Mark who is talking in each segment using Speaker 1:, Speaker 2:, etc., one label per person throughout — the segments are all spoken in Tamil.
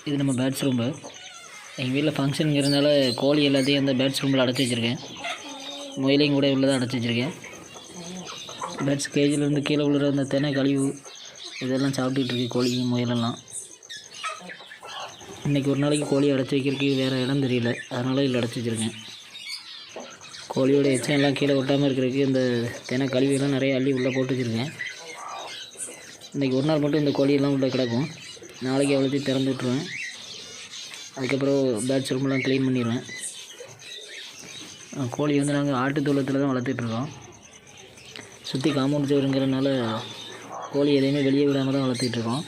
Speaker 1: இது நம்ம பேட்ஸ் ரூம்பு. எங்கள் வீட்டில் ஃபங்க்ஷனுங்கிறதுனால கோழி எல்லாத்தையும் அந்த பேட்ஸ் ரூமில் அடைச்சி வச்சுருக்கேன். முயலையும் கூட உள்ளே தான் அடைச்சி வச்சுருக்கேன். பேட்ஸ் கேஜிலேருந்து கீழே விழுற அந்த தெனை கழிவு இதெல்லாம் சாப்பிட்டுட்டு இருக்கு கோழியும் முயலெல்லாம். இன்றைக்கி ஒரு நாளைக்கு கோழி அடைச்சி வைக்கிறதுக்கு வேறு இடம் தெரியல, அதனால் இதில் அடைச்சி வச்சுருக்கேன். கோழியோட எச்சம் எல்லாம் கீழே ஒட்டாமல் இருக்கிறதுக்கு இந்த தெனை கழிவுலாம் நிறைய அள்ளி உள்ளே போட்டு வச்சுருக்கேன். இன்றைக்கி ஒரு நாள் மட்டும் இந்த கோழியெல்லாம் உள்ளே கிடக்கும். நாளைக்கு அவ்வளோத்தையும் திறந்து விட்ருவேன். அதுக்கப்புறம் பேட்ஸ் ரூம்லாம் க்ளீன் பண்ணிடுவேன். கோழி வந்து நாங்கள் ஆட்டுத்தூளத்தில் தான் வளர்த்துட்ருக்கோம். சுற்றி காம்பவுண்ட் சுவருங்கிறதுனால கோழி எதையுமே வெளியே விடாமல் தான் வளர்த்துட்ருக்கோம்.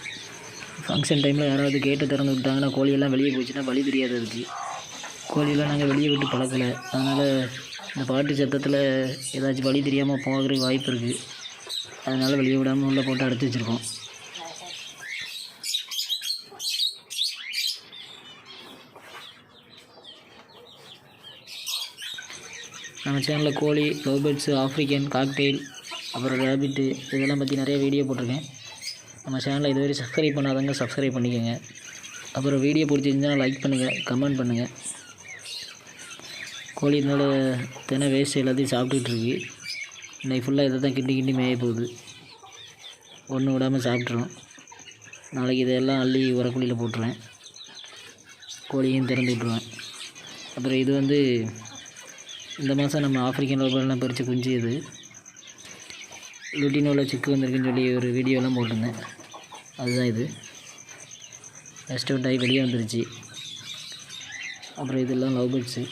Speaker 1: ஃபங்க்ஷன் டைமில் யாராவது கேட்டை திறந்து விட்டாங்கன்னா கோழியெல்லாம் வெளியே போச்சுன்னா வழி தெரியாது. அதுக்கு கோழியெல்லாம் நாங்கள் வெளியே விட்டு பழக்கலை. அதனால் இந்த பாட்டு சத்தத்தில் ஏதாச்சும் வழி தெரியாமல் போகிறதுக்கு வாய்ப்பு இருக்குது. அதனால் வெளியே விடாமல் உள்ளே போட்டு அடைச்சி வச்சுருக்கோம். நம்ம சேனலில் கோழி, லவ் பேர்ட்ஸு, ஆஃப்ரிக்கன், காக்டெயில், அப்புறம் ரேபிட்டு இதெல்லாம் பற்றி நிறைய வீடியோ போட்டிருக்கேன். நம்ம சேனலை இதுவரை சப்ஸ்கிரைப் பண்ணாதவங்க சப்ஸ்கிரைப் பண்ணிக்கோங்க. அப்புறம் வீடியோ பிடிச்சிருந்தா லைக் பண்ணுங்கள், கமெண்ட் பண்ணுங்கள். கோழி இதனால் தினை வேஸ்ட் எல்லாத்தையும் சாப்பிட்டுட்ருக்கு. இன்றைக்கி ஃபுல்லாக இதை தான் கிண்டி மேய போகுது. ஒன்று விடாமல் சாப்பிட்றோம். நாளைக்கு இதெல்லாம் அள்ளி உரக்குழியில் போட்டுருவேன். கோழியும் திறந்து விட்ருவேன். அப்புறம் இது வந்து இந்த மாதம் நம்ம ஆஃப்ரிக்கன் லோபர்லாம் பறித்து குஞ்சு. இது லுட்டினோவில் சிக்கு வந்திருக்குன்னு சொல்லி ஒரு வீடியோலாம் போட்டிருந்தேன். அதுதான் இது. நெக்ஸ்ட் அவுட் ஆகி வெளியே வந்துருச்சு. அப்புறம் இதெல்லாம் லவ் பேர்ட்ஸு,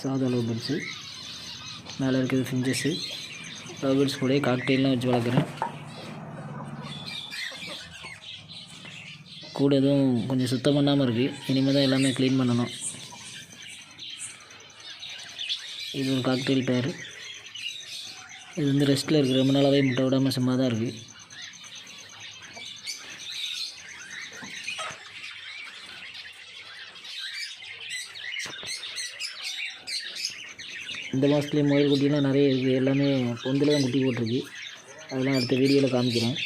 Speaker 1: சாதா லவ் பேர்ட்ஸு. மேலே இருக்கிறது ஃபின்ச்சஸ்ஸு. லவ் பேர்ட்ஸ் கூட காக்டெயிலாம் வச்சு வளர்க்குறேன். கூட எதுவும் கொஞ்சம் சுத்தம் பண்ணாமல் இருக்குது. இனிமேல் தான் எல்லாமே க்ளீன் பண்ணணும். இது ஒரு காக்டெயில் பேர். இது வந்து ரெஸ்ட்டில் இருக்குது. ரொம்ப நாளாகவே முட்டை விடாமல் சும்மா தான் இருக்குது. இந்த மாதத்துலேயே முயல் குட்டிலாம் நிறைய இருக்குது. எல்லாமே பொந்தில் தான் குட்டி போட்டிருக்கு. அதெல்லாம் அடுத்த வீடியோவில் காமிக்கிறேன்.